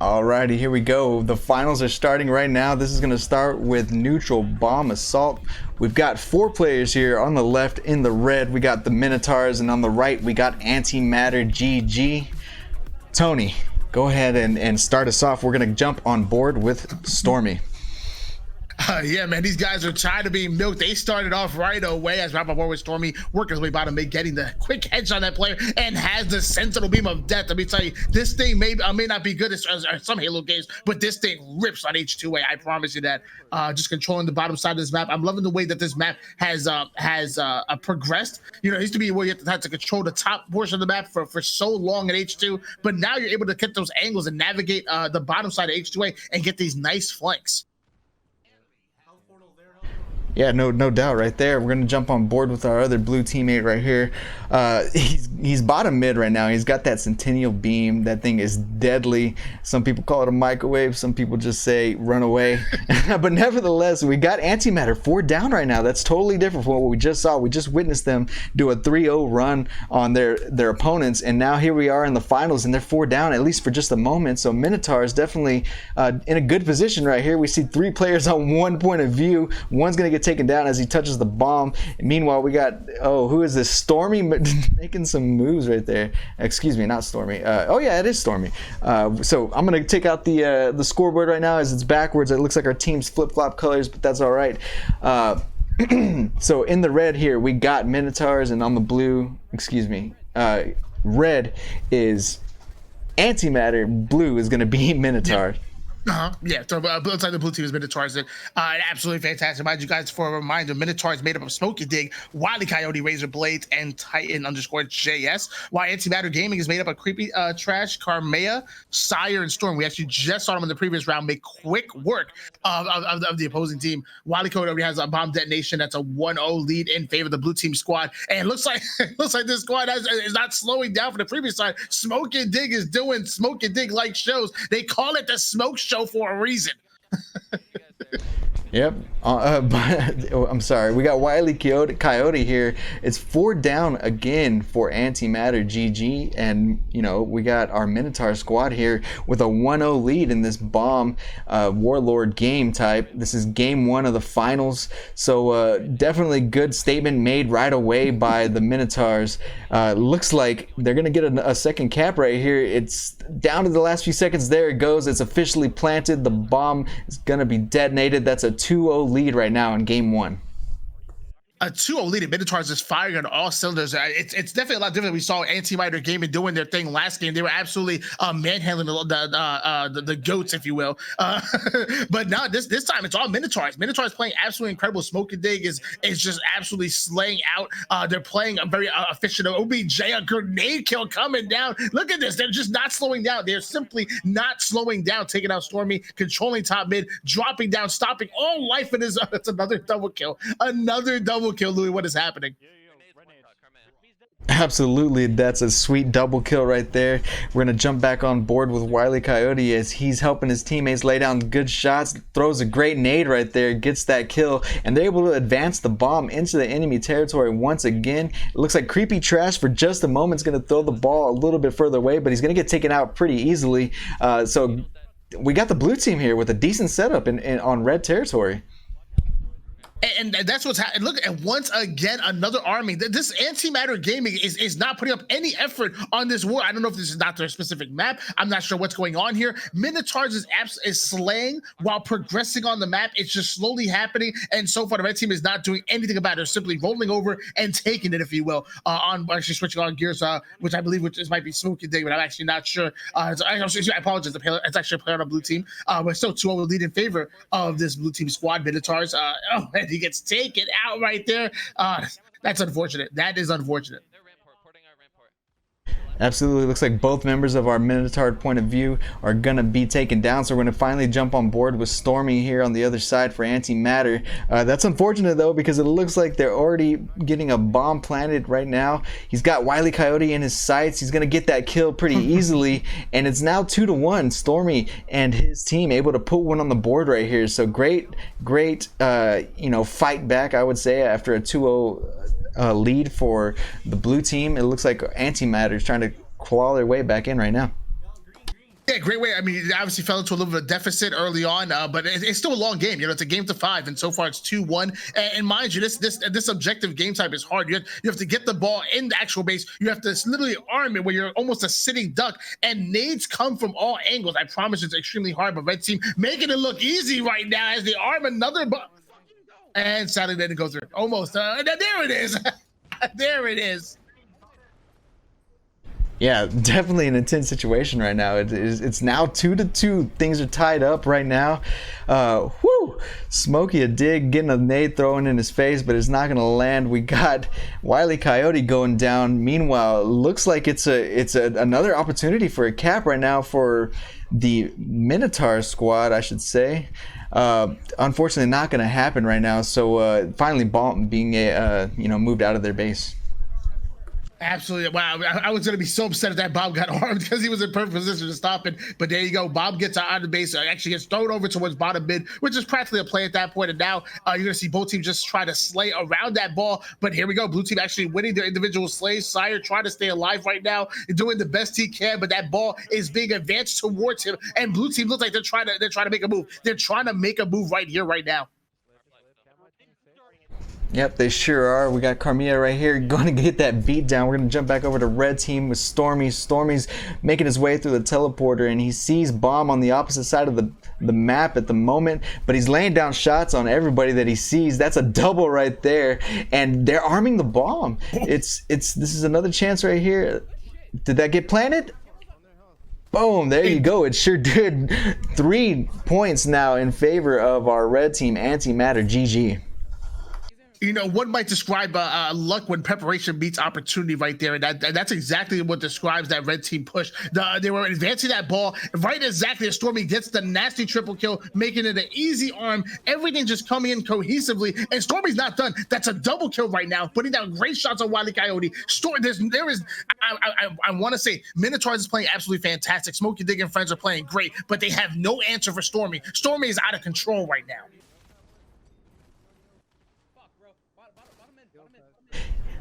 Alrighty, here we go. The finals are starting right now. This is going to start with neutral bomb assault. We've got 4 players here. On the left in the red, we got the Minotaurs, and on the right, we got Antimatter GG. Tony, go ahead and start us off. We're going to jump on board with Stormy. Yeah, man, these guys are trying to be milked. They started off right away as Rapper with Stormy, working his way bottom mid, getting the quick headshot on that player, and has the sentinel beam of death. Let me tell you, this thing may not be good as some Halo games, but this thing rips on H2A. I promise you that. Just controlling the bottom side of this map. I'm loving the way that this map has progressed. You know, it used to be where you have to control the top portion of the map for so long at H2, but now you're able to get those angles and navigate the bottom side of H2A and get these nice flanks. Yeah, no doubt right there. We're going to jump on board with our other blue teammate right here. He's bottom mid right now. He's got that Centennial beam. That thing is deadly. Some people call it a microwave. Some people just say run away. But nevertheless, we got Antimatter 4 down right now. That's totally different from what we just saw. We just witnessed them do a 3-0 run on their opponents. And now here we are in the finals, and they're 4 down, at least for just a moment. So Minotaur is definitely in a good position right here. We see 3 players on one point of view. One's going to get taken down as he touches the bomb. Meanwhile, we got, who is this? Stormy making some moves right there. Excuse me, not Stormy. Oh yeah, it is Stormy. So I'm gonna take out the scoreboard right now as it's backwards. It looks like our team's flip-flop colors, but that's all right. So in the red here, we got Minotaurs, and on the blue, red is Antimatter, blue is gonna be Minotaur. Yeah, so looks like the blue team is Minotaurs. Absolutely fantastic. Mind you guys, for a reminder, Minotaurs made up of Smoky Dig, Wily Coyote, Razor Blades, and Titan_JS, while Antimatter Gaming is made up of Creepy Trash, Carmea, Sire, and Storm. We actually just saw them in the previous round make quick work of the opposing team. Wily Coyote has a bomb detonation. That's a 1-0 lead in favor of the blue team squad. And it looks like this squad is not slowing down for the previous side. Smoke and Dig is doing Smoke and Dig like shows. They call it the Smoke Show for a reason. Yep. I'm sorry. We got Wily Coyote here. It's 4 down again for Antimatter GG, and we got our Minotaur squad here with a 1-0 lead in this bomb Warlord game type. This is game 1 of the finals, so definitely good statement made right away by the Minotaurs. Looks like they're gonna get a second cap right here. It's down to the last few seconds. There it goes. It's officially planted. The bomb is gonna be detonated. That's a 2-0 lead right now in game 1. A 2-0 lead. Minotaurs is firing on all cylinders. It's definitely a lot different. We saw Antimatter Gaming doing their thing last game. They were absolutely manhandling the goats, if you will. But now this time it's all Minotaurs. Minotaurs playing absolutely incredible. Smoke and Dig is just absolutely slaying out. They're playing a very efficient OBJ, a grenade kill coming down. Look at this. They're just not slowing down. They're simply not slowing down. Taking out Stormy, controlling top mid, dropping down, stopping all life in his. It's another double kill. Another double kill, Louis. What is happening? Absolutely, that's a sweet double kill right there. We're gonna jump back on board with Wily Coyote as he's helping his teammates lay down good shots, throws a great nade right there, gets that kill, and they're able to advance the bomb into the enemy territory once again. It looks like Creepy Trash for just a moment is gonna throw the ball a little bit further away, but he's gonna get taken out pretty easily. So we got the blue team here with a decent setup on red territory. And that's what's happening. Look, and once again, another army. This Antimatter Gaming is not putting up any effort on this war. I don't know if this is not their specific map. I'm not sure what's going on here. Minotaurs is slaying while progressing on the map. It's just slowly happening. And so far, the red team is not doing anything about it. They're simply rolling over and taking it, if you will. On actually switching on gears, which I believe might be Smoky Dig, but I'm actually not sure. I apologize. It's actually a player on a blue team. But still 2-0 lead in favor of this blue team squad. Minotaurs. And he gets taken out right there. That's unfortunate. That is unfortunate. Absolutely. Looks like both members of our Minotaur point of view are going to be taken down. So we're going to finally jump on board with Stormy here on the other side for Antimatter. That's unfortunate, though, because it looks like they're already getting a bomb planted right now. He's got Wily Coyote in his sights. He's going to get that kill pretty easily. And it's now 2-1. Stormy and his team able to put one on the board right here. So great, fight back, I would say, after a 2-0 lead for the blue team. It looks like Antimatter is trying to claw their way back in right now. Yeah, great way. I mean, it obviously fell into a little bit of deficit early on, but it's still a long game. You know, it's a game to 5, and so far it's 2-1. And mind you, this objective game type is hard. You have to get the ball in the actual base. You have to literally arm it where you're almost a sitting duck, and nades come from all angles. I promise it's extremely hard, but red team making it look easy right now as they arm another. And sadly, didn't go through. Almost. There it is. There it is. Yeah, definitely an intense situation right now. It's now 2-2. Things are tied up right now. Smokey a dig, getting a nade thrown in his face, but it's not going to land. We got Wile E. Coyote going down. Meanwhile, looks like it's another opportunity for a cap right now for the Minotaurs squad, I should say. Unfortunately, not going to happen right now. So finally, Bomb being moved out of their base. Absolutely. Wow. I was going to be so upset if that Bob got armed because he was in perfect position to stop it. But there you go. Bob gets out of the base, actually gets thrown over towards bottom mid, which is practically a play at that point. And now you're going to see both teams just try to slay around that ball. But here we go. Blue team actually winning their individual slays. Sire trying to stay alive right now and doing the best he can. But that ball is being advanced towards him. And blue team looks like they're trying to make a move. They're trying to make a move right here, right now. Yep, they sure are. We got Carmilla right here going to get that beat down. We're going to jump back over to red team with Stormy. Stormy's making his way through the teleporter, and he sees Bomb on the opposite side of the map at the moment, but he's laying down shots on everybody that he sees. That's a double right there, and they're arming the Bomb. This is another chance right here. Did that get planted? Boom, there you go. It sure did. 3 points now in favor of our red team. Antimatter, GG. You know, one might describe luck when preparation meets opportunity right there. And that's exactly what describes that red team push. They were advancing that ball right exactly as Stormy gets the nasty triple kill, making it an easy arm. Everything just coming in cohesively. And Stormy's not done. That's a double kill right now, putting down great shots on Wile E. Coyote. I want to say Minotaurs is playing absolutely fantastic. Smokey Dig and friends are playing great, but they have no answer for Stormy. Stormy is out of control right now.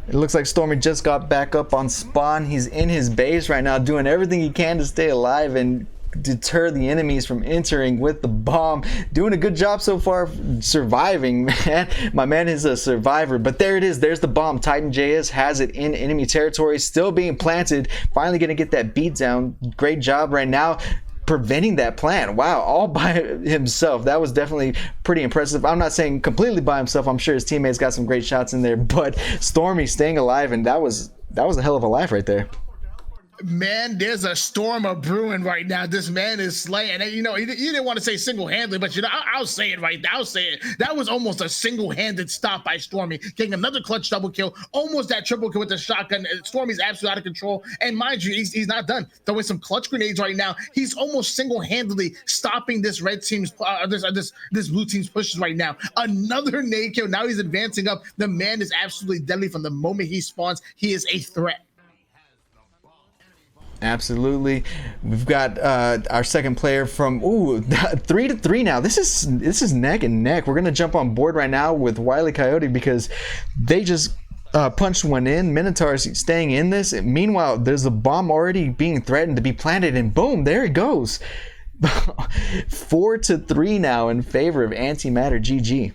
It looks like Stormy just got back up on spawn. He's in his base right now, doing everything he can to stay alive and deter the enemies from entering with the bomb. Doing a good job so far, surviving, man. My man is a survivor, but there it is. There's the bomb. Titan JS has it in enemy territory, still being planted. Finally gonna get that beat down. Great job right now preventing that plant. Wow, all by himself. That was definitely pretty impressive. I'm not saying completely by himself. I'm sure his teammates got some great shots in there, but Stormy staying alive, and that was a hell of a life right there. Man, there's a storm of brewing right now. This man is slaying. And, you know, you didn't want to say single-handedly, but, you know, I'll say it right now. I'll say it. That was almost a single-handed stop by Stormy, getting another clutch double kill, almost that triple kill with the shotgun. Stormy's absolutely out of control. And mind you, he's not done. Throwing some clutch grenades right now. He's almost single-handedly stopping this red team's, this blue team's pushes right now. Another nade kill. Now he's advancing up. The man is absolutely deadly from the moment he spawns. He is a threat. Absolutely. We've got our second player from 3-3 now. This is neck and neck. We're gonna jump on board right now with Wile E. Coyote because they just punched one in. Minotaurs staying in this. Meanwhile, there's a bomb already being threatened to be planted, and boom, there it goes. 4-3 now in favor of Antimatter. GG.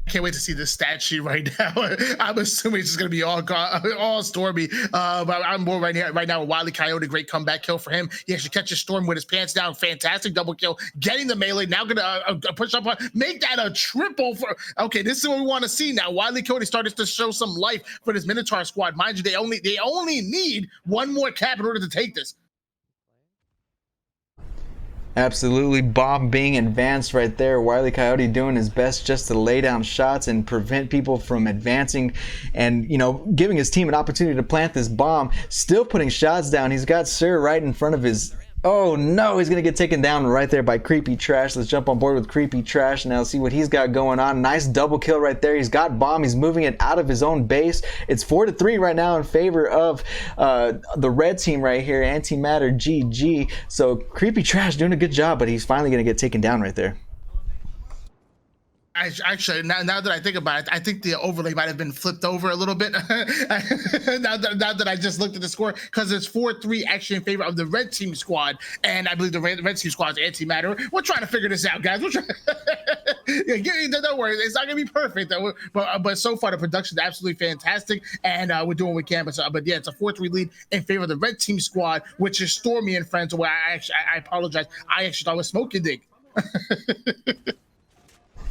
Can't wait to see this stat sheet right now. I'm assuming it's just going to be all Stormy. But I'm more right now with Wile E. Coyote. Great comeback kill for him. He actually catches Storm with his pants down. Fantastic double kill. Getting the melee. Now going to push up. Make that a triple. Okay, this is what we want to see now. Wile E. Coyote started to show some life for this Minotaur squad. Mind you, they only need one more cap in order to take this. Absolutely. Bomb being advanced right there. Wile E. Coyote doing his best just to lay down shots and prevent people from advancing and, you know, giving his team an opportunity to plant this bomb. Still putting shots down. He's got Sir right in front of his... Oh no, he's gonna get taken down right there by Creepy Trash. Let's jump on board with Creepy Trash now, see what he's got going on. Nice double kill right there. He's got bomb. He's moving it out of his own base. It's 4-3 right now in favor of the red team right here. Antimatter, GG. So Creepy Trash doing a good job, but he's finally gonna get taken down right there. Actually, now that I think about it, I think the overlay might have been flipped over a little bit. Now that I just looked at the score, because it's 4-3 actually in favor of the red team squad, and I believe the red team squad is Antimatter. We're trying to figure this out, guys. Yeah, don't worry, it's not gonna be perfect, but so far the production is absolutely fantastic, and we're doing what we can. But yeah, it's a 4-3 lead in favor of the red team squad, which is Stormy and friends. Where I apologize, I actually thought it was Smoking Dig.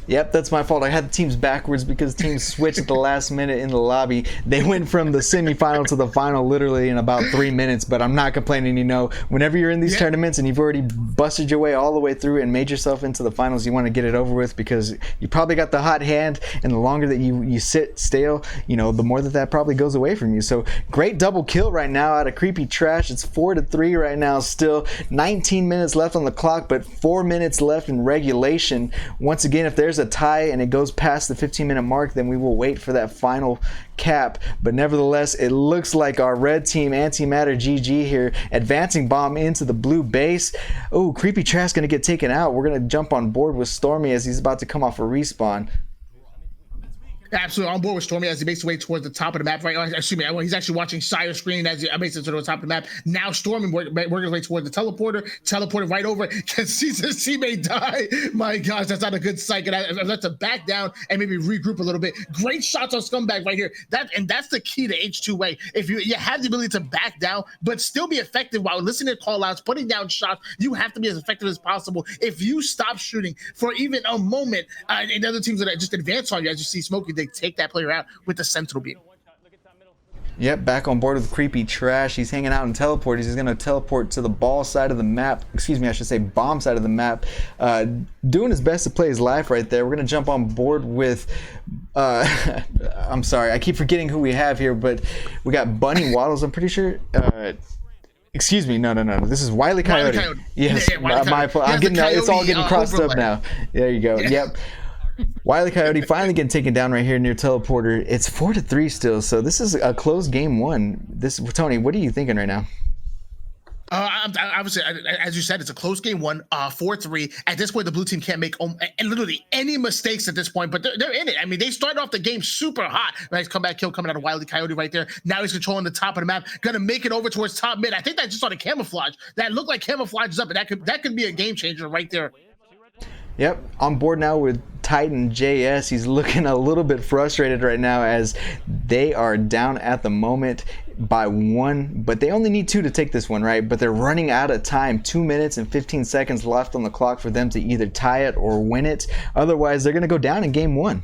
Yep, that's my fault. I had the teams backwards because teams switched at the last minute in the lobby. They went from the semifinal to the final literally in about 3 minutes, but I'm not complaining. You know, whenever you're in these tournaments and you've already busted your way all the way through and made yourself into the finals, you want to get it over with because you probably got the hot hand, and the longer that you sit stale, you know, the more that probably goes away from you. So great double kill right now out of Creepy Trash. It's 4-3 right now still. 19 minutes left on the clock, but 4 minutes left in regulation. Once again, if there's a tie and it goes past the 15-minute mark, then we will wait for that final cap. But nevertheless, it looks like our red team, Antimatter GG here, advancing bomb into the blue base. Oh, Creepy Trash gonna get taken out. We're gonna jump on board with Stormy as he's about to come off a respawn. Absolutely on board with Stormy as he makes his way towards the top of the map. Right, excuse me, he's actually watching Sire screen as he makes it to the top of the map. Now Stormy working his way towards the teleporter right over. Can see his teammate die. My gosh, that's not a good sight. And that's to back down and maybe regroup a little bit. Great shots on Scumbag right here. That's the key to H2A. If you have the ability to back down but still be effective while listening to call outs, putting down shots, you have to be as effective as possible. If you stop shooting for even a moment, and other teams that just advance on you, as you see Smokey, they take that player out with the central beam. Yep, back on board with Creepy Trash. He's hanging out in teleport. He's going to teleport to the ball side of the map. Excuse me, I should say bomb side of the map. Doing his best to play his life right there. We're going to jump on board with... I'm sorry, I keep forgetting who we have here, but we got Bunny Waddles, I'm pretty sure. Excuse me, no. This is Wile E. Coyote. Yes, my fault. It's all getting crossed up now. There you go. Yep. Wile E. Coyote finally getting taken down right here near teleporter. It's 4-3 still, so this is a close game one. Tony, what are you thinking right now? Obviously, as you said, it's a close game one, 4-3. At this point, the blue team can't make literally any mistakes at this point, but they're in it. I mean, they started off the game super hot. Nice comeback kill coming out of Wile E. Coyote right there. Now he's controlling the top of the map, gonna make it over towards top mid. I think that just saw the camouflage. That looked like camouflage is up, and that could be a game changer right there. Yep, on board now with Titan JS. He's looking a little bit frustrated right now as they are down at the moment by 1, but they only need 2 to take this one, right? But they're running out of time. 2 minutes and 15 seconds left on the clock for them to either tie it or win it. Otherwise, they're going to go down in game 1.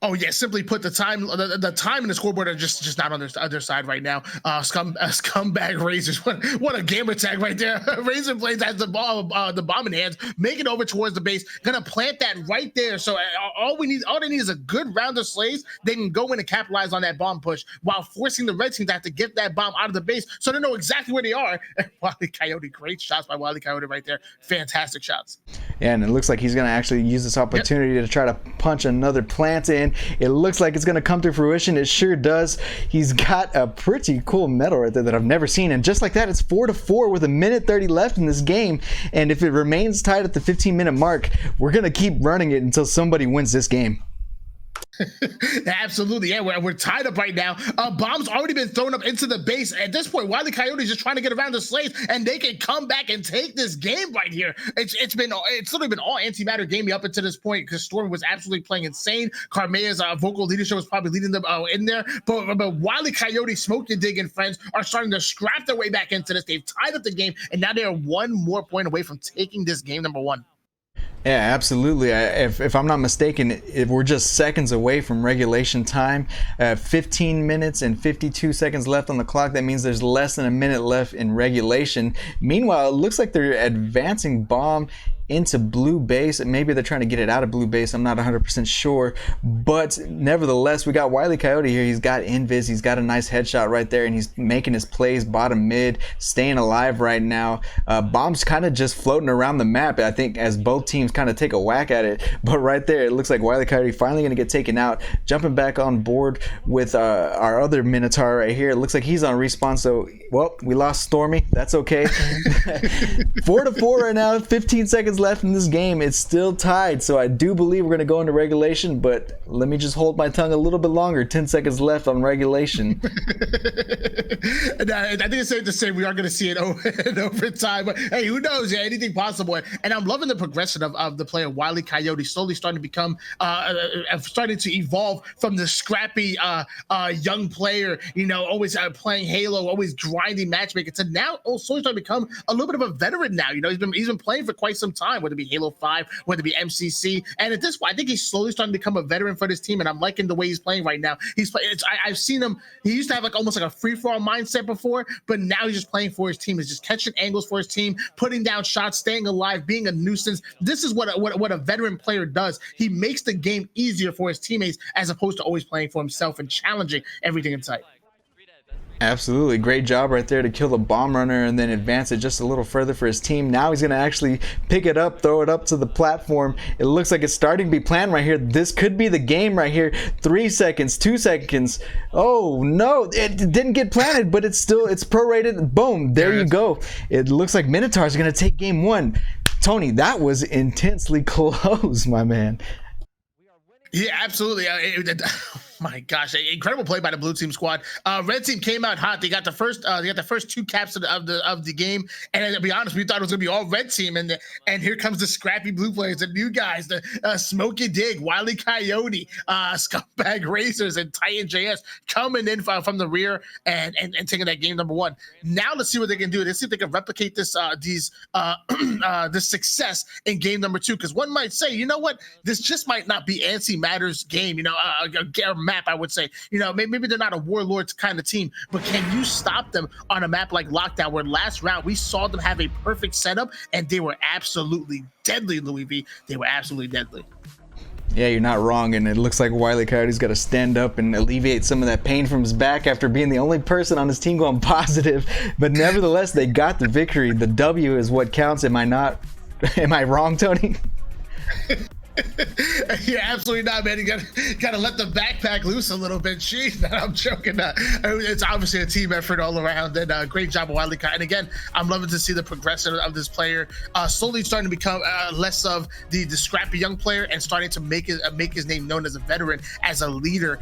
Oh yeah, simply put, the time and the scoreboard are just not on their other side right now. Scumbag Razors, what a gamer tag right there. Razor Blades has the bomb in hands, make it over towards the base, gonna plant that right there. So all they need is a good round of slays. They can go in and capitalize on that bomb push while forcing the red team to have to get that bomb out of the base, so they know exactly where they are. Wile E. Coyote, great shots by Wile E. Coyote right there, fantastic shots. Yeah, and it looks like he's gonna actually use this opportunity to try to punch another plant in. It looks like it's going to come to fruition. It sure does. He's got a pretty cool medal right there that I've never seen. And just like that, it's 4-4 with 1:30 left in this game. And if it remains tied at the 15-minute mark, we're going to keep running it until somebody wins this game. Absolutely, yeah. We're tied up right now. Bomb's already been thrown up into the base. At this point, Wile E. Coyote is just trying to get around the slaves, and they can come back and take this game right here. It's literally been all Antimatter gaming up until this point because Storm was absolutely playing insane. Carmea's vocal leadership was probably leading them in there, but Wile E. Coyote, Smoking Dig, and friends are starting to scrap their way back into this. They've tied up the game, and now they are 1 more point away from taking this game number 1. Yeah, absolutely. If I'm not mistaken, we're just seconds away from regulation time. 15 minutes and 52 seconds left on the clock. That means there's less than a minute left in regulation. Meanwhile, it looks like they're advancing bomb into blue base, and maybe they're trying to get it out of blue base. I'm not 100% sure, but nevertheless, we got Wile E. Coyote here. He's got invis, he's got a nice headshot right there, and he's making his plays bottom mid, staying alive right now. Bomb's kind of just floating around the map, I think, as both teams kind of take a whack at it, but right there, it looks like Wile E. Coyote finally going to get taken out. Jumping back on board with our other Minotaur right here. It looks like he's on respawn, so Well, we lost Stormy. That's okay. 4-4 right now. 15 seconds left in this game. It's still tied, so I do believe we're going to go into regulation, but let me just hold my tongue a little bit longer. 10 seconds left on regulation. And, I think it's safe to say we are going to see it in overtime, but hey, who knows? Yeah, anything possible. And I'm loving the progression of the player Wile E. Coyote, slowly starting to become, starting to evolve from the scrappy young player, you know, always playing Halo, always grinding matchmaking, to now also starting to become a little bit of a veteran now. You know, he's been playing for quite some time, whether it be Halo 5, whether it be MCC, and at this point, I think he's slowly starting to become a veteran for this team, and I'm liking the way he's playing right now. He's playing. I've seen him. He used to have like almost like a free-for-all mindset before, but now he's just playing for his team. He's just catching angles for his team, putting down shots, staying alive, being a nuisance. This is what a veteran player does. He makes the game easier for his teammates as opposed to always playing for himself and challenging everything in sight. Absolutely. Great job right there to kill the bomb runner and then advance it just a little further for his team. Now he's going to actually pick it up, throw it up to the platform. It looks like it's starting to be planned right here. This could be the game right here. 3 seconds, 2 seconds. Oh, no. It didn't get planted, but it's prorated. Boom. There you go. It looks like Minotaurs are going to take game 1. Tony, that was intensely close, my man. Yeah, absolutely. My gosh, incredible play by the blue team squad. Red team came out hot. They got the first 2 caps of the game, and to be honest, we thought it was gonna be all red team, and here comes the scrappy blue players, the new guys, the Smokey Dig, Wile E. Coyote, Scumbag Racers, and Titan JS coming in from the rear and taking that game number 1. Now let's see what they can do. Let's see if they can replicate this this success in game number 2. Because one might say, you know what, this just might not be Antimatter's game. You know, map, I would say. You know, maybe they're not a Warlords kind of team, but can you stop them on a map like Lockdown, where last round we saw them have a perfect setup and they were absolutely deadly, Louis V. They were absolutely deadly. Yeah, you're not wrong, and it looks like Wile E. Coyote's got to stand up and alleviate some of that pain from his back after being the only person on his team going positive. But nevertheless, they got the victory. The W is what counts. Am I wrong, Tony? Yeah, absolutely not, man. You gotta let the backpack loose a little bit. Jeez, I'm joking. It's obviously a team effort all around, and great job of Wile E. And again, I'm loving to see the progression of this player slowly starting to become less of the scrappy young player and starting to make his name known as a veteran, as a leader.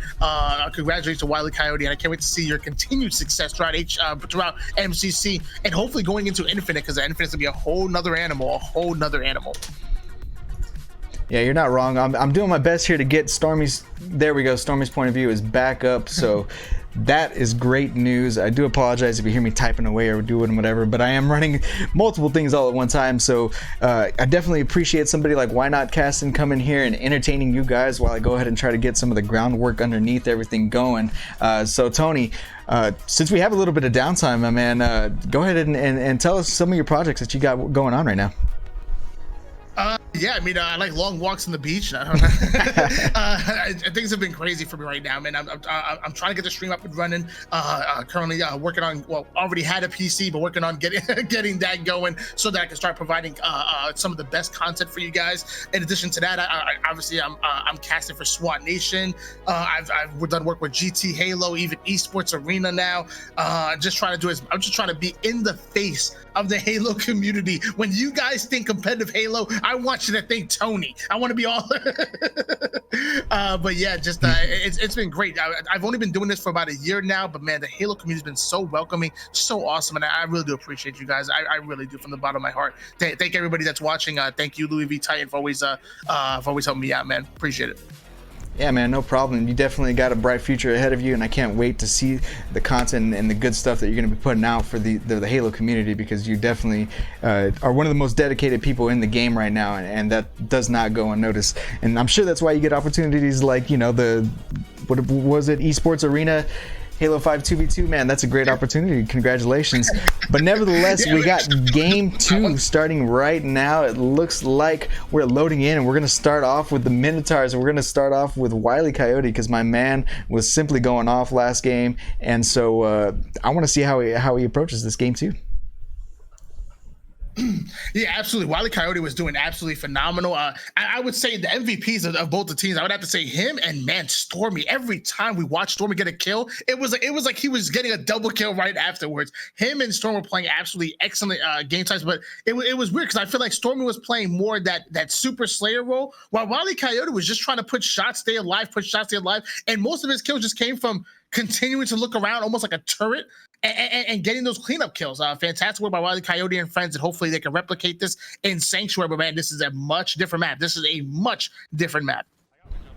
Congratulations to Wile E. Coyote, and I can't wait to see your continued success throughout MCC, and hopefully going into Infinite, because Infinite's gonna be a whole nother animal. Yeah, you're not wrong. I'm doing my best here to get Stormy's. There we go. Stormy's point of view is back up. So that is great news. I do apologize if you hear me typing away or doing whatever, but I am running multiple things all at one time. So I definitely appreciate somebody like Why Not Casting coming here and entertaining you guys while I go ahead and try to get some of the groundwork underneath everything going. So Tony, since we have a little bit of downtime, my man, go ahead and tell us some of your projects that you got going on right now. Yeah, I mean, I like long walks on the beach. I don't know. Things have been crazy for me right now, man. I'm trying to get the stream up and running. Currently working on, well, already had a PC, but working on getting that going so that I can start providing some of the best content for you guys. In addition to that, obviously I'm casting for SWAT Nation. I've done work with GT Halo, even Esports Arena now. I'm just trying to be in the face of the Halo community. When you guys think competitive Halo, I want you to think Tony. I want to be all but yeah, just it's been great. I've only been doing this for about a year now, but man, the Halo community's been so welcoming, so awesome, and I really do appreciate you guys. I really do, from the bottom of my heart. Thank everybody that's watching. Thank you, LouisVTitan, for always helping me out, man. Appreciate it. Yeah, man, no problem. You definitely got a bright future ahead of you, and I can't wait to see the content and the good stuff that you're going to be putting out for the Halo community, because you definitely are one of the most dedicated people in the game right now, and that does not go unnoticed. And I'm sure that's why you get opportunities like, you know, what was it, Esports Arena, Halo 5 2v2, man, that's a great opportunity. Congratulations. But nevertheless, we got game 2 starting right now. It looks like we're loading in, and we're going to start off with the Minotaurs, and we're going to start off with Wile E. Coyote, because my man was simply going off last game, and so I want to see how he approaches this game 2. Yeah, absolutely. Wile E. Coyote was doing absolutely phenomenal. I would say the MVPs of both the teams. I would have to say him and man Stormy. Every time we watched Stormy get a kill, it was like he was getting a double kill right afterwards. Him and Storm were playing absolutely excellent game times, but it was weird because I feel like Stormy was playing more that Super Slayer role, while Wile E. Coyote was just trying to put shots, stay alive, and most of his kills just came from continuing to look around, almost like a turret, and getting those cleanup kills. Fantastic work by Wile E. Coyote and friends, and hopefully they can replicate this in Sanctuary. But man, this is a much different map. This is a much different map.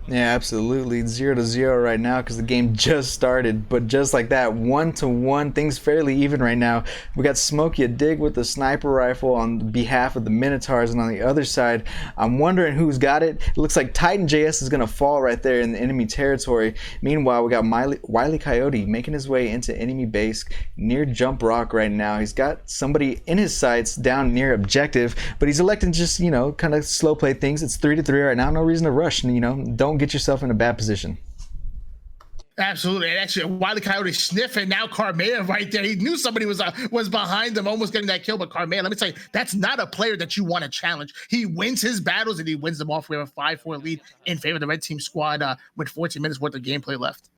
Yeah, absolutely. 0-0 right now because the game just started. But just like that, 1-1, things fairly even right now. We got Smokey a dig with the sniper rifle on behalf of the Minotaurs, and on the other side, I'm wondering who's got it. It looks like Titan JS is gonna fall right there in the enemy territory. Meanwhile, we got Wile E. Coyote making his way into enemy base near Jump Rock right now. He's got somebody in his sights down near objective, but he's electing just kind of slow play things. It's 3-3 right now. No reason to rush. Don't get yourself in a bad position. Absolutely. And actually, Wile E. Coyote sniffing now Carmea right there. He knew somebody was behind him, almost getting that kill. But Carmea, let me tell you, that's not a player that you want to challenge. He wins his battles and he wins them off. We have a 5-4 lead in favor of the red team squad with 14 minutes worth of gameplay left.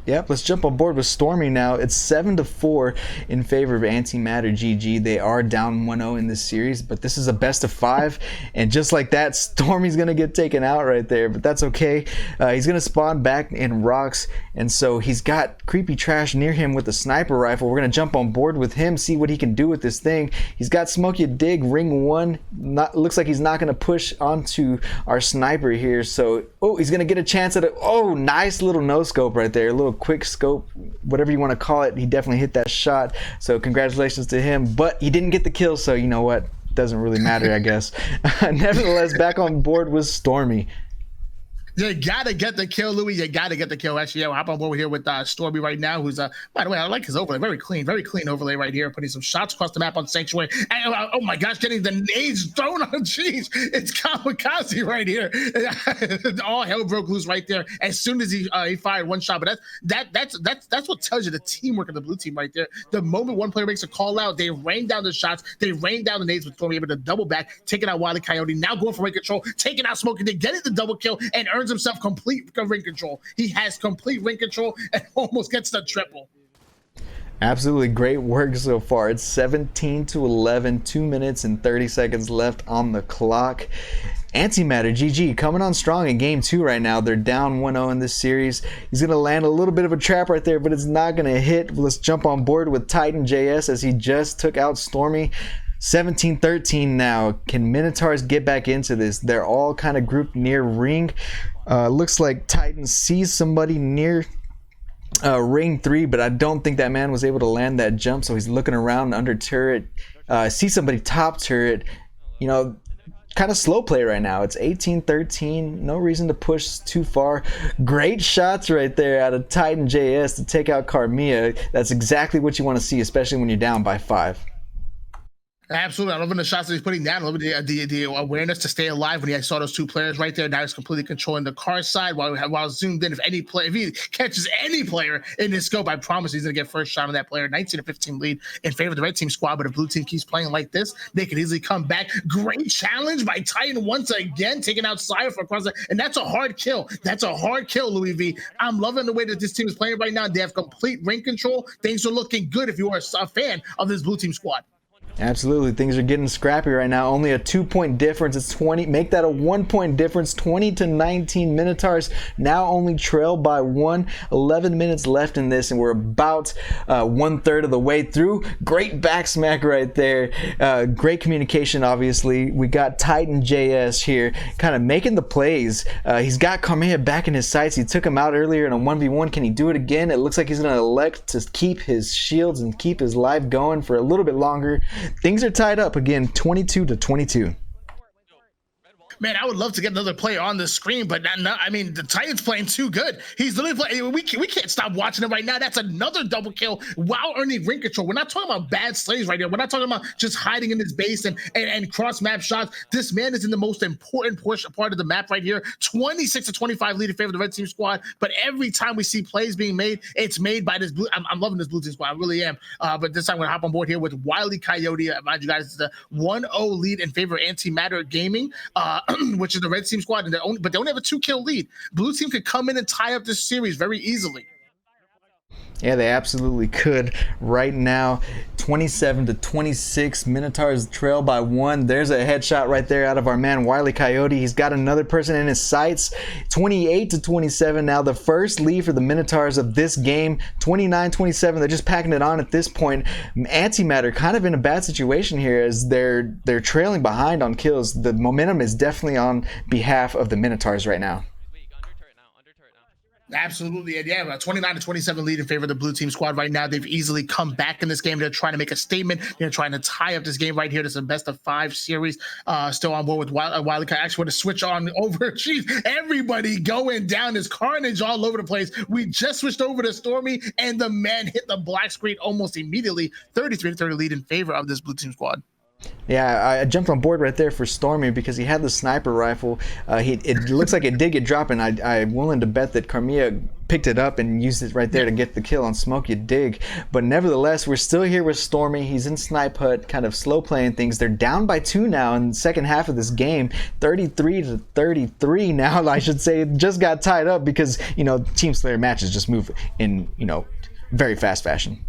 Yep, let's jump on board with Stormy now. It's 7-4 in favor of Antimatter GG. They are down 1-0 in this series, but this is a best of 5, and just like that, Stormy's gonna get taken out right there, but that's okay. He's gonna spawn back in rocks, and so he's got Creepy Trash near him with a sniper rifle. We're gonna jump on board with him, see what he can do with this thing. He's got Smokey a dig, ring 1. Looks like he's not gonna push onto our sniper here, so he's gonna get a chance at it. Oh, nice little no scope right there, a little quick scope, whatever you want to call it. He definitely hit that shot, so congratulations to him, but he didn't get the kill, so you know what, doesn't really matter, I guess. Nevertheless, back on board with Stormy. You gotta get the kill, Louis. You gotta get the kill. Actually, hop on board here with Stormy right now, who's by the way, I like his overlay. Very clean overlay right here. Putting some shots across the map on Sanctuary. And, oh my gosh, getting the nades thrown on. Jeez, it's kamikaze right here. All hell broke loose right there as soon as he fired one shot. But that's what tells you the teamwork of the blue team right there. The moment one player makes a call out, they rain down the shots, they rain down the nades with Stormy able to double back, taking out Wile E. Coyote. Now going for ring control, taking out Smoking, they getting the double kill and earns himself complete ring control. He has complete ring control and almost gets the triple. Absolutely great work so far. It's 17-11, 2 minutes and 30 seconds left on the clock. Antimatter GG coming on strong in game 2 right now. They're down 1-0 in this series. He's going to land a little bit of a trap right there, but it's not going to hit. Let's jump on board with Titan JS as he just took out Stormy. 17-13 now. Can Minotaurs get back into this? They're all kind of grouped near ring. Looks like Titan sees somebody near ring 3, but I don't think that man was able to land that jump, so he's looking around under turret. Sees somebody top turret. Kind of slow play right now. It's 18-13. No reason to push too far. Great shots right there out of Titan JS to take out Carmea. That's exactly what you want to see, especially when you're down by 5. Absolutely. I love the shots that he's putting down. I love the awareness to stay alive when he saw those two players right there. Now he's completely controlling the car side while zoomed in. If he catches any player in this scope, I promise he's going to get first shot on that player. 19-15 lead in favor of the red team squad. But if blue team keeps playing like this, they can easily come back. Great challenge by Titan once again, taking out Sire for across the, and that's a hard kill. That's a hard kill, Louis V. I'm loving the way that this team is playing right now. They have complete ring control. Things are looking good if you are a fan of this blue team squad. Absolutely, things are getting scrappy right now. Only a 2-point difference. It's 20. Make that a 1-point difference. 20-19 Minotaurs now only trail by 1. 11 minutes left in this, and we're about 1/3 of the way through. Great back smack right there. Great communication, obviously. We got Titan JS here, kind of making the plays. He's got Carmea back in his sights. He took him out earlier in a 1v1. Can he do it again? It looks like he's going to elect to keep his shields and keep his life going for a little bit longer. Things are tied up again, 22-22. Man, I would love to get another player on the screen, but I mean, the Titans playing too good. He's literally playing. We can't stop watching him right now. That's another double kill while earning ring control. We're not talking about bad slays right here. We're not talking about just hiding in his base and cross map shots. This man is in the most important part of the map right here. 26-25 lead in favor of the red team squad. But every time we see plays being made, it's made by this blue. I'm loving this blue team squad. I really am. But this time I'm going to hop on board here with Wile E. Coyote. Mind you guys, it's a 1-0 lead in favor of Antimatter Gaming. Which is the red team squad, and but they only have a 2-kill lead. Blue team could come in and tie up this series very easily. Yeah, they absolutely could. Right now, 27-26, Minotaurs trail by 1. There's a headshot right there out of our man Wile E. Coyote. He's got another person in his sights. 28-27 now, the first lead for the Minotaurs of this game. 29-27, they're just packing it on at this point. Antimatter kind of in a bad situation here as they're trailing behind on kills. The momentum is definitely on behalf of the Minotaurs right now. Absolutely, and yeah, 29-27 lead in favor of the blue team squad right now. They've easily come back in this game. They're trying to make a statement. They're trying to tie up this game right here. This is a best of 5 series. Still on board with Wile E. I actually want to switch on over. Jeez, everybody going down. There's carnage all over the place. We just switched over to Stormy, and the man hit the black screen almost immediately. 33-30 lead in favor of this blue team squad. Yeah, I jumped on board right there for Stormy because he had the sniper rifle. It looks like it did get dropped, and I'm willing to bet that Carmilla picked it up and used it right there to get the kill on Smoke You Dig. But nevertheless, we're still here with Stormy. He's in Snipe Hut, kind of slow playing things. They're down by 2 now in the second half of this game, 33-33 now, I should say. It just got tied up because, you know, Team Slayer matches just move in, you know, very fast fashion.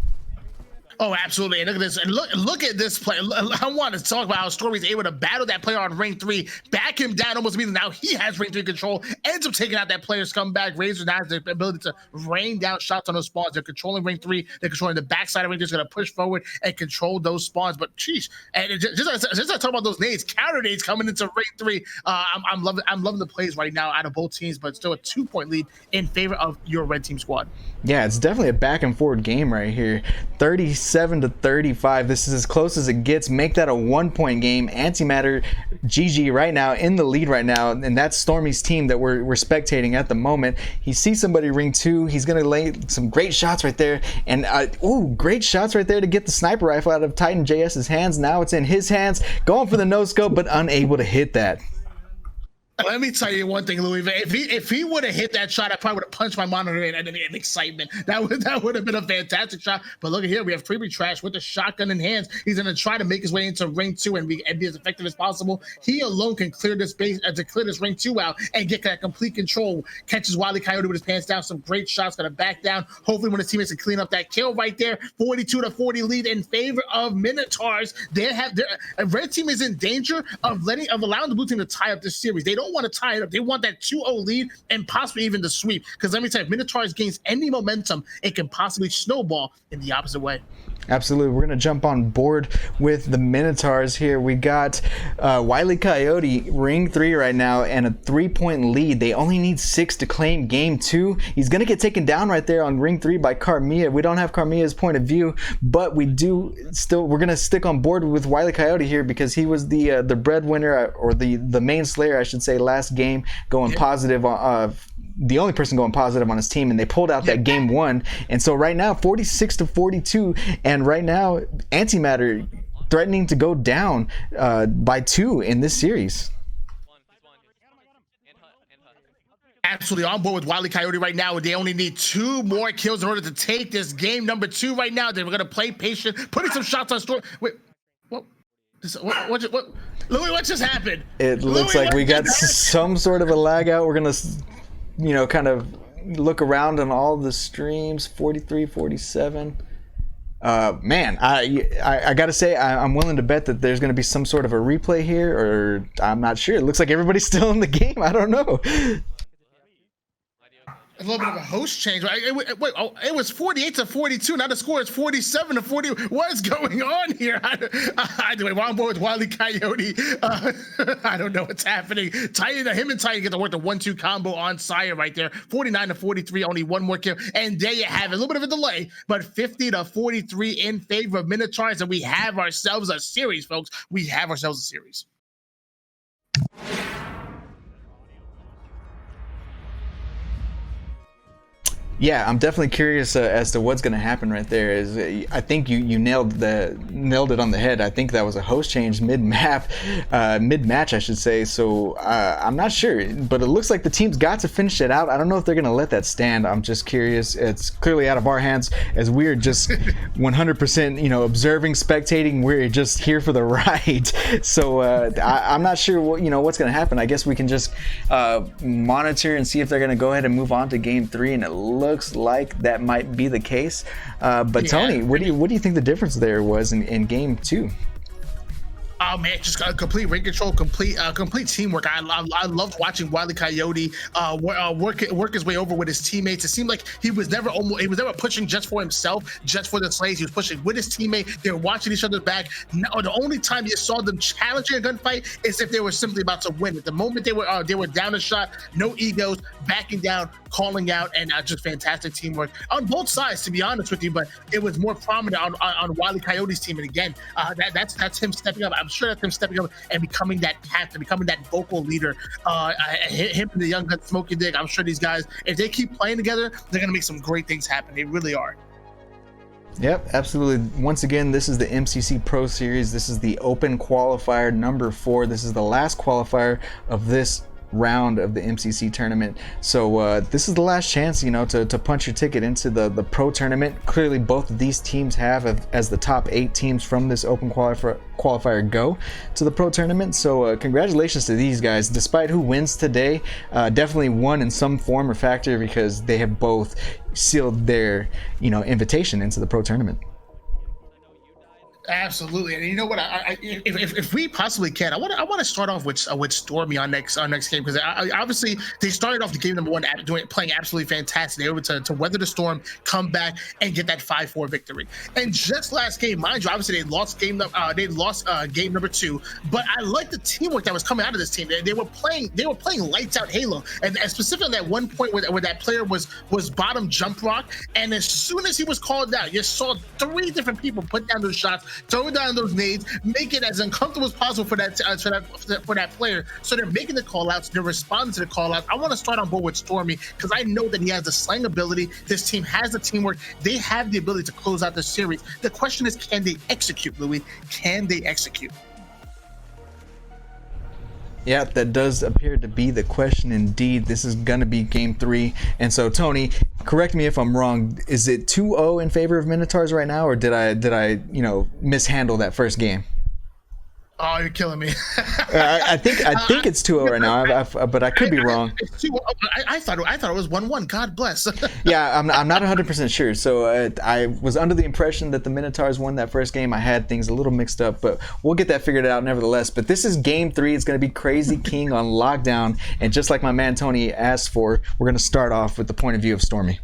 Oh, absolutely. And look at this. And look at this play. I want to talk about how Stormy's able to battle that player on ring 3, back him down almost immediately. Now he has ring 3 control, ends up taking out that player's comeback. Razor now has the ability to rain down shots on those spawns. They're controlling ring 3. They're controlling the backside of ring 3. It's going to push forward and control those spawns. But geez, and just I talk about those nades, counter nades coming into ring 3. I'm loving the plays right now out of both teams, but still a 2-point lead in favor of your red team squad. Yeah, it's definitely a back and forward game right here. 37-35. This is as close as it gets. Make that a 1-point game. Antimatter GG right now in the lead right now, and that's Stormy's team that we're spectating at the moment. He sees somebody ring 2. He's gonna lay some great shots right there, and great shots right there to get the sniper rifle out of Titan JS's hands. Now it's in his hands, going for the no scope, but unable to hit that. Let me tell you one thing, Louis. If he would have hit that shot, I probably would have punched my monitor in excitement. That would have been a fantastic shot. But look at here, we have Freebie Trash with the shotgun in hands. He's going to try to make his way into ring 2 and be as effective as possible. He alone can clear this base to clear this ring 2 out and get that complete control. Catches Wile E. Coyote with his pants down. Some great shots. Going to back down. Hopefully, when his teammates can clean up that kill right there. 42-40 lead in favor of Minotaurs. Red team is in danger of allowing the blue team to tie up this series. They don't want to tie it up. They want that 2-0 lead and possibly even the sweep. Because let me tell you, if Minotaurs gains any momentum, it can possibly snowball in the opposite way. Absolutely. We're going to jump on board with the Minotaurs here. We got Wile E. Coyote, ring 3 right now, and a 3-point lead. They only need 6 to claim game 2. He's going to get taken down right there on ring 3 by Carmilla. We don't have Carmilla's point of view, but we're going to stick on board with Wile E. Coyote here because he was the breadwinner, or the main slayer, I should say, last game, going positive the only person going positive on his team, and they pulled out that game 1. And so right now 46-42, and right now Antimatter threatening to go down by 2 in this series. Absolutely on board with Wile E. Coyote right now. They only need 2 more kills in order to take this game number 2 right now. They're going to play patient, putting some shots on Storm. Wait, what? Louis, what just happened? It looks like we got some sort of a lag out. We're going to, you know, kind of look around on all the streams. 43-47. Man, I gotta say, I'm willing to bet that there's gonna be some sort of a replay here, or I'm not sure. It looks like everybody's still in the game. I don't know. A little bit of a host change. It was 48-42. Now the score is 47-40. What's going on here? Anyway, we're on board with Wile E. Coyote. I don't know what's happening. Him and Titan get to work the 1-2 combo on Sire right there. 49-43, only 1 more kill. And there you have it. A little bit of a delay, but 50-43 in favor of Minotaurs. And we have ourselves a series, folks. We have ourselves a series. Yeah, I'm definitely curious as to what's going to happen right there. I think you nailed it on the head. I think that was a host change mid match, I should say. So I'm not sure, but it looks like the team's got to finish it out. I don't know if they're going to let that stand. I'm just curious. It's clearly out of our hands as we're just 100%, observing, spectating. We're just here for the ride. So I'm not sure what's going to happen. I guess we can just monitor and see if they're going to go ahead and move on to game 3, and it looks like that might be the case. But yeah. Tony, what do you think the difference there was in game 2? Oh man, just complete ring control, complete teamwork. I loved watching Wile E. Coyote work his way over with his teammates. It seemed like he was never pushing just for himself, just for the slaves. He was pushing with his teammate. They were watching each other back. No, the only time you saw them challenging a gunfight is if they were simply about to win. At the moment they were down a shot, no egos, backing down, calling out, and just fantastic teamwork on both sides, to be honest with you. But it was more prominent on Wile E. Coyote's team, and again, that's him stepping up. I'm sure that's him stepping up and becoming that captain, becoming that vocal leader. Him and the young gun Smokey Dick. I'm sure these guys, if they keep playing together, they're gonna make some great things happen. They really are. Yep, absolutely. Once again, this is the MCC Pro Series. This is the Open Qualifier number 4. This is the last qualifier of this round of the MCC tournament. So this is the last chance, to punch your ticket into the pro tournament. Clearly, both of these teams have as the top 8 teams from this Open Qualifier go to the pro tournament. So congratulations to these guys. Despite who wins today, definitely won in some form or factor, because they have both sealed their invitation into the pro tournament. Absolutely, and you know what? If we possibly can, I want to start off with Stormy on next game, because obviously they started off the game number 1 playing absolutely fantastic. They were able to weather the storm, come back, and get that 5-4 victory. And just last game, mind you, obviously they lost game number 2. But I like the teamwork that was coming out of this team. They were playing lights out Halo, and specifically at one point where that player was bottom jump rock, and as soon as he was called out, you saw 3 different people put down those shots, throw down those nades, make it as uncomfortable as possible for that player. So they're making the call outs, they're responding to the call outs. I want to start on board with Stormy, because I know that he has the slang ability. This team has the teamwork. They have the ability to close out the series. The question is, can they execute, Louis? Can they execute? Yeah, that does appear to be the question indeed. This is going to be game 3. And so, Tony, correct me if I'm wrong. Is it 2-0 in favor of Minotaurs right now, or did I mishandle that first game? Oh, you're killing me. I think it's 2-0 right now, but I could be wrong. It's 2-0. I thought it was 1-1. God bless. Yeah, I'm not 100% sure. So I was under the impression that the Minotaurs won that first game. I had things a little mixed up, but we'll get that figured out nevertheless. But this is game 3. It's going to be Crazy King on lockdown, and just like my man Tony asked for, we're going to start off with the point of view of Stormy.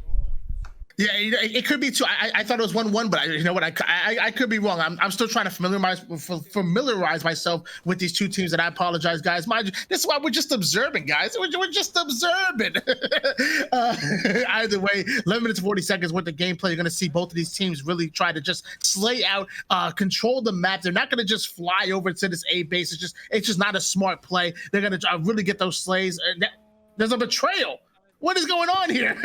Yeah, it could be 2. I thought it was 1-1, but you know what? I could be wrong. I'm still trying to familiarize myself with these 2 teams, and I apologize, guys. Mind you, this is why we're just observing, guys. We're just observing. Either way, 11 minutes and 40 seconds worth of gameplay. You're going to see both of these teams really try to just slay out, control the map. They're not going to just fly over to this A base. It's just not a smart play. They're going to really get those slays. There's a betrayal. What is going on here?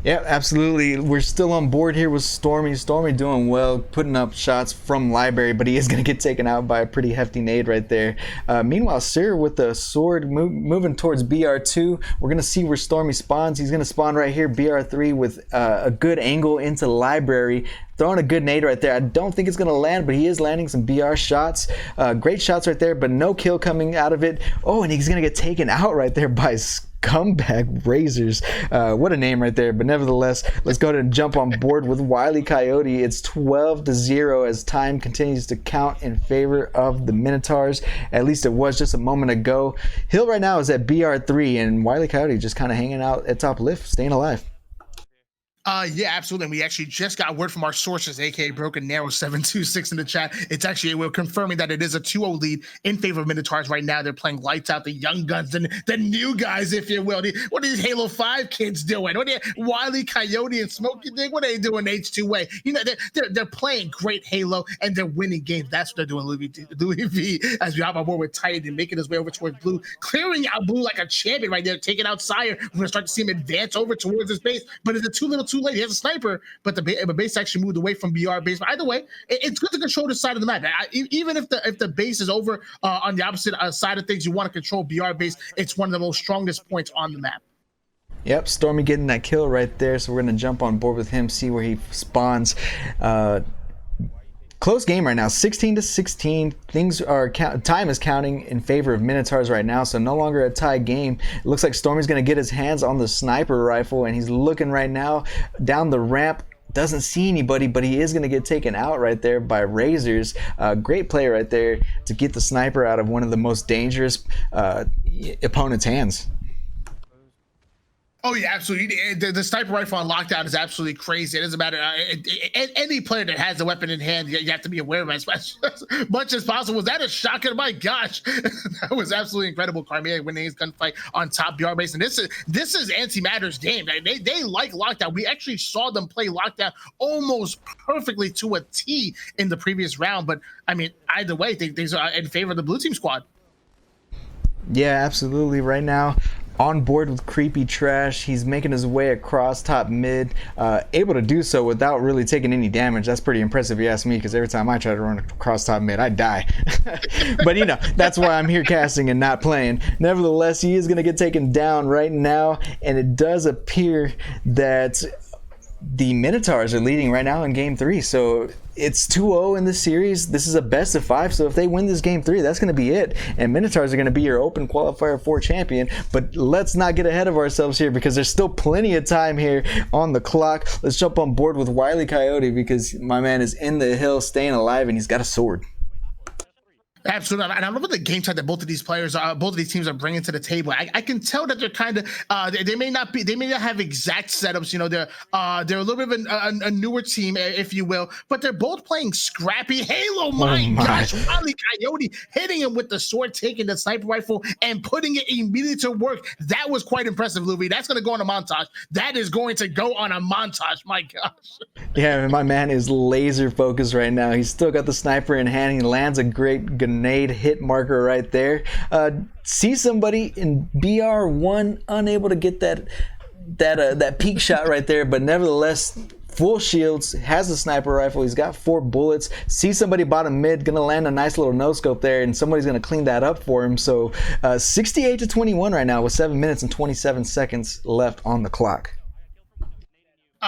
Yeah, absolutely. We're still on board here with Stormy. Stormy doing well, putting up shots from library, but he is going to get taken out by a pretty hefty nade right there. Meanwhile, Sir with the sword moving towards BR2. We're going to see where Stormy spawns. He's going to spawn right here, BR3, with a good angle into library. Throwing a good nade right there. I don't think it's going to land, but he is landing some BR shots. Great shots right there, but no kill coming out of it. Oh, and he's going to get taken out right there by Scumbag Razors. What a name right there. But nevertheless, let's go ahead and jump on board with Wile E. Coyote. It's 12-0 as time continues to count in favor of the Minotaurs. At least it was just a moment ago. Hill right now is at BR3, and Wile E. Coyote just kind of hanging out at top left, staying alive. Yeah, absolutely. And we actually just got word from our sources, aka Broken Narrow 726 in the chat. It's actually we're confirming that it is a 2-0 lead in favor of Minotaurs right now. They're playing lights out, the young guns and the new guys, if you will. What are these Halo 5 kids doing? What are Wily Coyote and Smokey Dick? What are they doing H2A? You know, they're playing great Halo and they're winning games. That's what they're doing, Louis V, as we hop on board with Titan and making his way over towards blue, clearing out blue like a champion right there, taking out Sire. We're gonna start to see him advance over towards his base, but it's too little too late. He has a sniper, but the base actually moved away from BR base. But either way, it's good to control this side of the map. Even if the base is over on the opposite side of things, you want to control BR base. It's one of the most strongest points on the map. Yep, Stormy getting that kill right there, so we're going to jump on board with him, see where he spawns. Close game right now, 16-16. Time is counting in favor of Minotaurs right now, so no longer a tie game. It looks like Stormy's going to get his hands on the sniper rifle, and he's looking right now down the ramp. Doesn't see anybody, but he is going to get taken out right there by Razors. Great play right there to get the sniper out of one of the most dangerous opponent's hands. Oh yeah, absolutely. The sniper rifle on lockdown is absolutely crazy. It doesn't matter. Any player that has a weapon in hand, you have to be aware of it as much as possible. Was that a shotgun? My gosh, that was absolutely incredible. Carmier winning his gunfight on top BR base, and this is Antimatter's game. They like lockdown. We actually saw them play lockdown almost perfectly to a T in the previous round. But I mean, either way, things are in favor of the blue team squad. Yeah, absolutely. Right now, on board with Creepy Trash. He's making his way across top mid, able to do so without really taking any damage. That's pretty impressive if you ask me, because every time I try to run across top mid, I die. But you know, that's why I'm here casting and not playing. Nevertheless, he is going to get taken down right now, and it does appear that the Minotaurs are leading right now in game 3. So it's 2-0 in this series. This is a best of 5. So if they win this game 3, that's going to be it. And Minotaurs are going to be your open qualifier 4 champion. But let's not get ahead of ourselves here, because there's still plenty of time here on the clock. Let's jump on board with Wily Coyote, because my man is in the hill, staying alive, and he's got a sword. Absolutely, and I love the game type that both of these teams are bringing to the table. I can tell that they're kind of they may not have exact setups. You know, they're a little bit of a newer team, if you will, but they're both playing scrappy Halo. My gosh, Wily Coyote hitting him with the sword, taking the sniper rifle, and putting it immediately to work. That was quite impressive, Louis. That's going to go on a montage. That is going to go on a montage. My gosh. Yeah, my man is laser focused right now. He's still got the sniper in hand. He lands a great grenade hit marker right there. See somebody in BR1 unable to get that peak shot right there, but nevertheless, full shields, has a sniper rifle. He's got 4 bullets. See somebody bottom mid, gonna land a nice little no scope there, and somebody's gonna clean that up for him. So 68-21 right now with 7 minutes and 27 seconds left on the clock.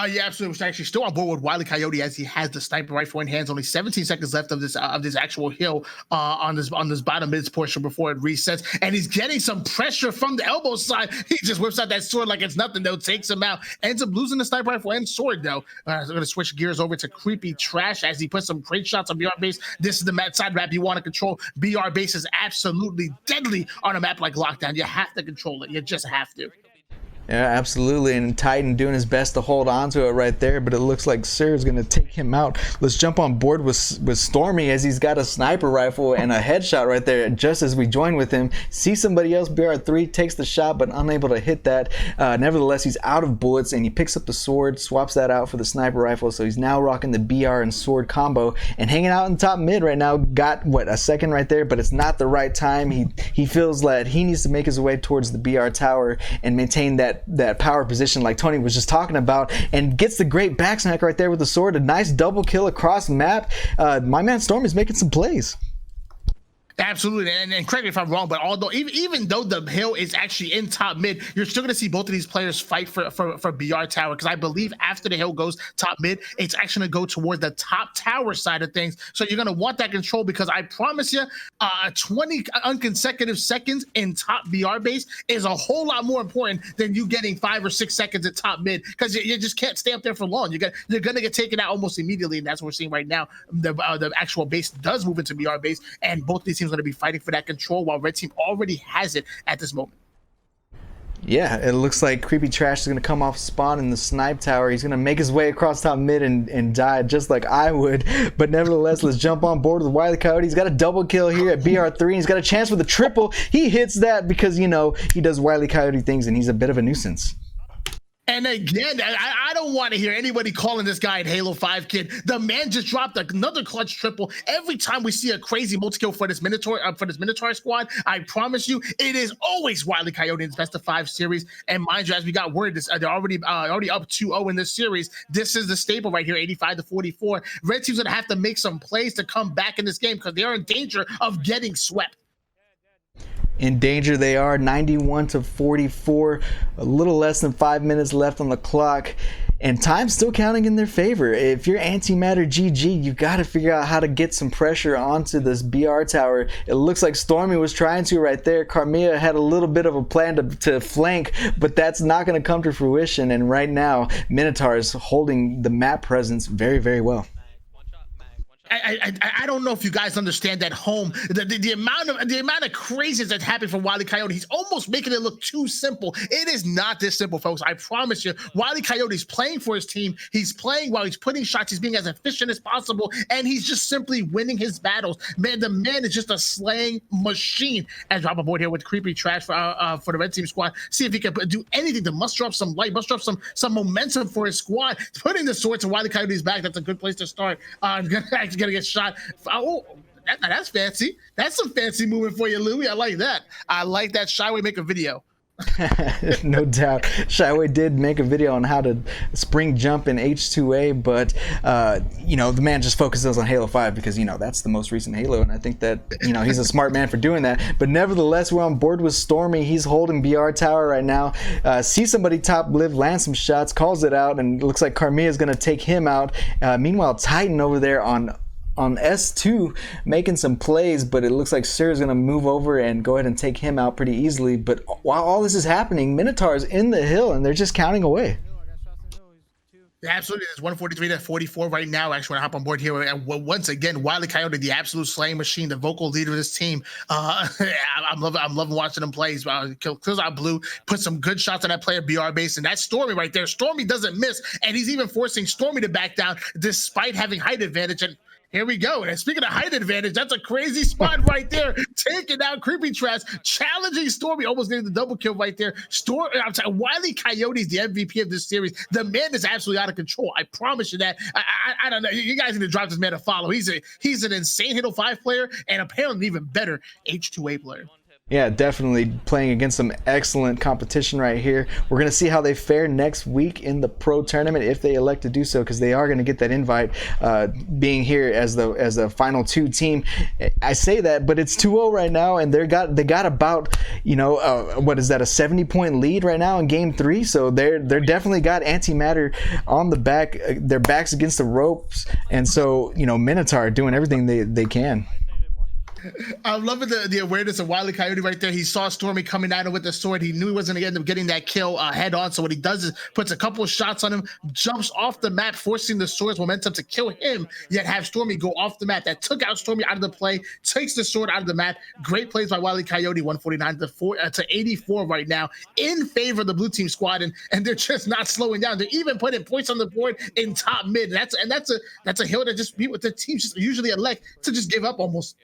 Yeah, absolutely. We're actually still on board with Wily Coyote, as he has the sniper rifle in hands. Only 17 seconds left of this actual hill on this bottom mid portion before it resets, and he's getting some pressure from the elbow side. He just whips out that sword like it's nothing, though. Takes him out. Ends up losing the sniper rifle and sword, though. I'm going to switch gears over to Creepy Trash as he puts some great shots on BR base. This is the side map you want to control. BR base is absolutely deadly on a map like Lockdown. You have to control it. You just have to. Yeah, absolutely, and Titan doing his best to hold on to it right there, but it looks like Sir is going to take him out. Let's jump on board with Stormy, as he's got a sniper rifle and a headshot right there just as we join with him. See somebody else, BR3 takes the shot but unable to hit that. Nevertheless, he's out of bullets, and he picks up the sword, swaps that out for the sniper rifle, so he's now rocking the BR and sword combo and hanging out in top mid right now. Got, what, a second right there, but it's not the right time. He feels that he needs to make his way towards the BR tower and maintain that power position like Tony was just talking about, and gets the great back smack right there with the sword. A nice double kill across map. My man Storm is making some plays. Absolutely, and correct me if I'm wrong, but although even though the hill is actually in top mid, you're still going to see both of these players fight for BR tower, because I believe after the hill goes top mid, it's actually going to go toward the top tower side of things. So you're going to want that control, because I promise you, 20 unconsecutive seconds in top BR base is a whole lot more important than you getting 5 or 6 seconds at top mid, because you just can't stay up there for long. You're going to get taken out almost immediately, and that's what we're seeing right now. The actual base does move into BR base, and both these teams going to be fighting for that control, while red team already has it at this moment. Yeah, it looks like Creepy Trash is going to come off spawn in the snipe tower. He's going to make his way across top mid and die just like I would. But nevertheless, let's jump on board with Wile E. Coyote. He's got a double kill here at BR3. He's got a chance for the triple. He hits that because, you know, he does Wile E. Coyote things and he's a bit of a nuisance. And again, I don't want to hear anybody calling this guy a Halo 5 kid. The man just dropped another clutch triple. Every time we see a crazy multi-kill for this Minotaur squad, I promise you, it is always Wile E. Coyote in this best of 5 series. And mind you, as we got word, they're already up 2-0 in this series. This is the staple right here, 85-44. Red team's gonna have to make some plays to come back in this game because they are in danger of getting swept. In danger they are, 91-44, a little less than 5 minutes left on the clock, and time's still counting in their favor. If you're Antimatter GG, you've got to figure out how to get some pressure onto this BR tower. It looks like Stormy was trying to right there. Carmilla had a little bit of a plan to flank, but that's not going to come to fruition, and right now, Minotaurs holding the map presence very, very well. I don't know if you guys understand that home, the amount of craziness that's happening from Wile E. Coyote. He's almost making it look too simple. It is not this simple, folks. I promise you. Wile E. Coyote's playing for his team. He's playing while he's putting shots. He's being as efficient as possible, and he's just simply winning his battles. Man, the man is just a slaying machine. And drop aboard here with Creepy Trash for the red team squad. See if he can do anything to muster up some light, muster up some momentum for his squad. Putting the sword to Wile E. Coyote's back. That's a good place to start. Gonna get shot. Oh, that's fancy. That's some fancy movement for you, Louis. I like that. I like that. Shyway make a video. No doubt. Shyway did make a video on how to spring jump in H2A, but you know, the man just focuses on Halo 5 because, you know, that's the most recent Halo, and I think that, you know, he's a smart man for doing that. But nevertheless, we're on board with Stormy. He's holding BR tower right now. See somebody top live, land some shots, calls it out, and it looks like Carmilla is going to take him out. Meanwhile, Titan over there on S2 making some plays, but it looks like Sir is going to move over and go ahead and take him out pretty easily. But while all this is happening, Minotaurs in the hill and they're just counting away. Absolutely, it's 143-44 right now. I actually want to hop on board here. And once again, Wile E. Coyote, the absolute slaying machine, the vocal leader of this team. I'm loving watching them play. Kills out blue, put some good shots on that player BR base, and that's Stormy right there. Stormy doesn't miss, and he's even forcing Stormy to back down despite having height advantage. And here we go. And speaking of height advantage, that's a crazy spot right there. Taking down Creepy Trash, challenging Stormy, almost getting the double kill right there. Wile E. Coyote is the MVP of this series. The man is absolutely out of control. I promise you that. I don't know. You guys need to drop this man a follow. He's an insane Halo 5 player and apparently an even better H2A player. Yeah, definitely playing against some excellent competition right here. We're going to see how they fare next week in the pro tournament if they elect to do so, because they are going to get that invite, being here as the final 2 team. I say that, but it's 2-0 right now, and they got about, you know, what is that, a 70-point lead right now in game 3. So they're definitely got Antimatter on the back, their backs against the ropes, and so, you know, Minotaur doing everything they can. I'm loving the awareness of Wile E. Coyote right there. He saw Stormy coming at him with the sword. He knew he wasn't going to end up getting that kill head on. So what he does is puts a couple of shots on him, jumps off the map, forcing the sword's momentum to kill him, yet have Stormy go off the map. That took out Stormy out of the play, takes the sword out of the map. Great plays by Wile E. Coyote, 149-84 right now in favor of the blue team squad. And they're just not slowing down. They're even putting points on the board in top mid. That's a hill that just the teams just usually elect to just give up almost.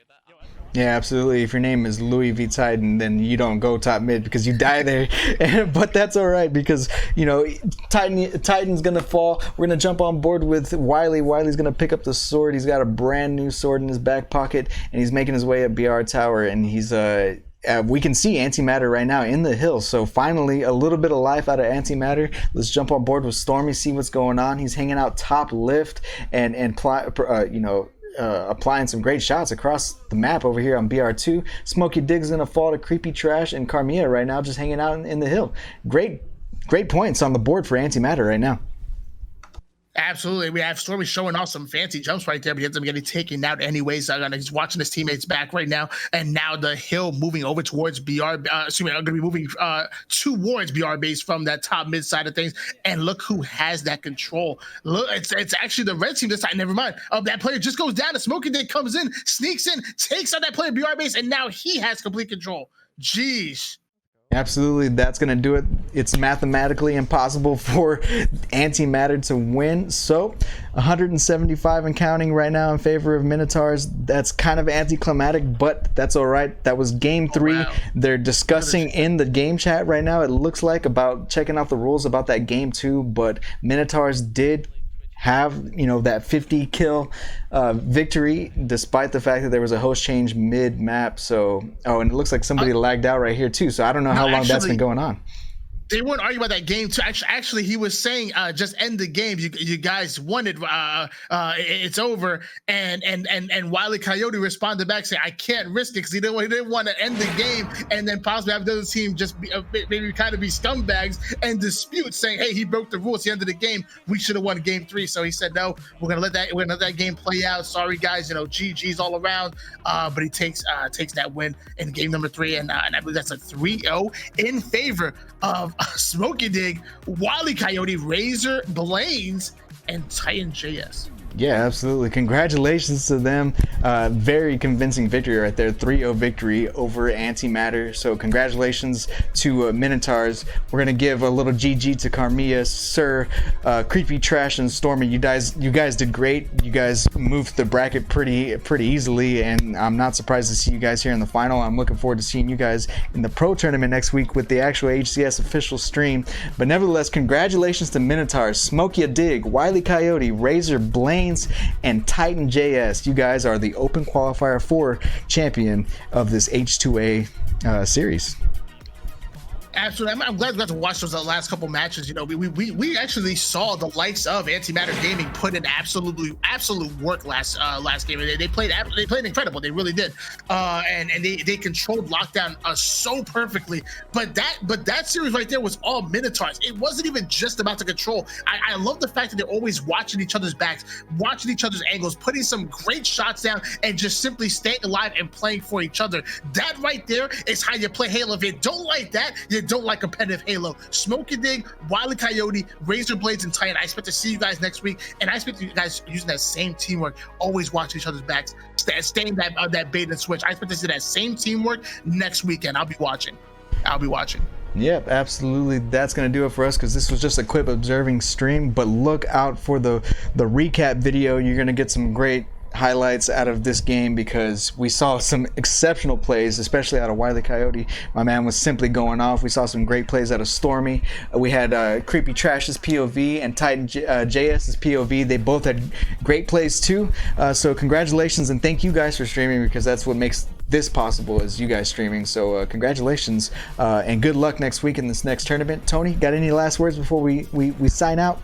Yeah, absolutely. If your name is LouisVTitan, then you don't go top mid because you die there. But that's all right because, you know, Titan's going to fall. We're going to jump on board with Wiley. Wiley's going to pick up the sword. He's got a brand new sword in his back pocket, and he's making his way up BR Tower, and he's we can see Antimatter right now in the hill. So finally, a little bit of life out of Antimatter. Let's jump on board with Stormy, see what's going on. He's hanging out top lift and applying some great shots across the map over here on BR2. Smokey Dig's gonna fall to Creepy Trash, and Carmilla right now just hanging out in the hill. Great points on the board for Antimatter right now. Absolutely. We have Stormy showing off some fancy jumps right there, but he ends up getting taken out anyways. He's watching his teammates back right now, and now the hill moving over towards BR. I'm going to be moving towards BR base from that top mid side of things. And look who has that control. Look, it's actually the red team this time. Never mind. That player just goes down. The Smoking Dick comes in, sneaks in, takes out that player BR base, and now he has complete control. Jeez. Absolutely, that's going to do it. It's mathematically impossible for Antimatter to win. So 175 and counting right now in favor of Minotaurs. That's kind of anticlimactic, but that's all right. That was game 3. Wow. They're discussing in the game chat right now, it looks like, about checking out the rules about that game 2, but Minotaurs did have, you know, that 50 kill victory, despite the fact that there was a host change mid map. So, oh, and it looks like somebody lagged out right here too. So I don't know how long that's been going on. They weren't arguing about that game too. Actually, he was saying, just end the game. You guys won it. It's over. And Wile E. Coyote responded back saying, I can't risk it, because he didn't want to end the game and then possibly have the other team just be, maybe kind of be scumbags and dispute, saying, hey, he broke the rules at the end of the game. We should have won game 3. So he said, no, we're gonna let that game play out. Sorry guys, you know, GG's all around. But he takes that win in game number 3, and I believe that's a 3-0 in favor of Smokey Dig, Wile E. Coyote, Razor Blades, and Titan JS. Yeah, absolutely. Congratulations to them. Very convincing victory right there. 3-0 victory over Antimatter. So congratulations to Minotaurs. We're going to give a little GG to Carmia, Sir, Creepy Trash, and Stormy. You guys did great. You guys moved the bracket pretty easily, and I'm not surprised to see you guys here in the final. I'm looking forward to seeing you guys in the pro tournament next week with the actual HCS official stream. But nevertheless, congratulations to Minotaurs, Smokey Dig, Wile E. Coyote, Razor Blades, and Titan JS. You guys are the Open Qualifier 4 champion of this H2A series. Absolutely. I'm glad we got to watch those last couple matches. You know, we actually saw the likes of Antimatter Gaming put in absolute work last game. They played incredible. They really did. And they controlled lockdown so perfectly. But that series right there was all Minotaurs. It wasn't even just about the control. I love the fact that they're always watching each other's backs, watching each other's angles, putting some great shots down, and just simply staying alive and playing for each other. That right there is how you play Halo. If you don't like that, you don't like competitive Halo. Smokey Dig, Wile E. Coyote, Razor Blades, and Titan. I expect to see you guys next week, and I expect you guys using that same teamwork, always watching each other's backs, staying that bait and switch. I expect to see that same teamwork next weekend. I'll be watching. Yep, absolutely. That's going to do it for us, because this was just a quick observing stream. But look out for the recap video. You're going to get some great highlights out of this game, because we saw some exceptional plays, especially out of Wile E. Coyote. My man was simply going off. We saw some great plays out of Stormy. We had Creepy Trash's POV and Titan JS's POV. They both had great plays too. So congratulations, and thank you guys for streaming, because that's what makes this possible, is you guys streaming. So congratulations, and good luck next week in this next tournament. Tony, got any last words before we sign out?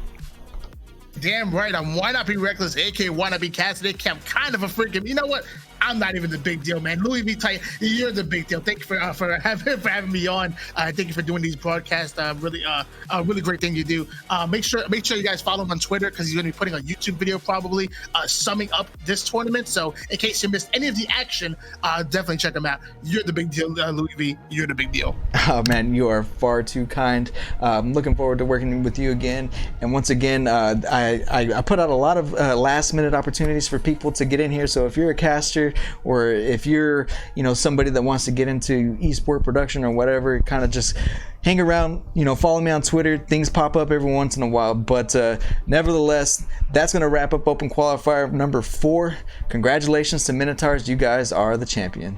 Damn right. I'm Why Not Be Reckless, aka Why Not Be Cassidy. I'm kind of a freaking, you know what? I'm not even the big deal, man. LouisVTitan, you're the big deal. Thank you for having me on. Thank you for doing these broadcasts. Really great thing you do. Make sure you guys follow him on Twitter, because he's going to be putting a YouTube video probably summing up this tournament. So in case you missed any of the action, definitely check him out. You're the big deal, Louis V. You're the big deal. Oh man, you are far too kind. I'm looking forward to working with you again. And once again, I put out a lot of last minute opportunities for people to get in here. So if you're a caster, or if you're, you know, somebody that wants to get into esport production or whatever, kind of just hang around, you know, follow me on Twitter. Things pop up every once in a while. But nevertheless, that's going to wrap up Open Qualifier number 4. Congratulations to Minotaurs. You guys are the champion.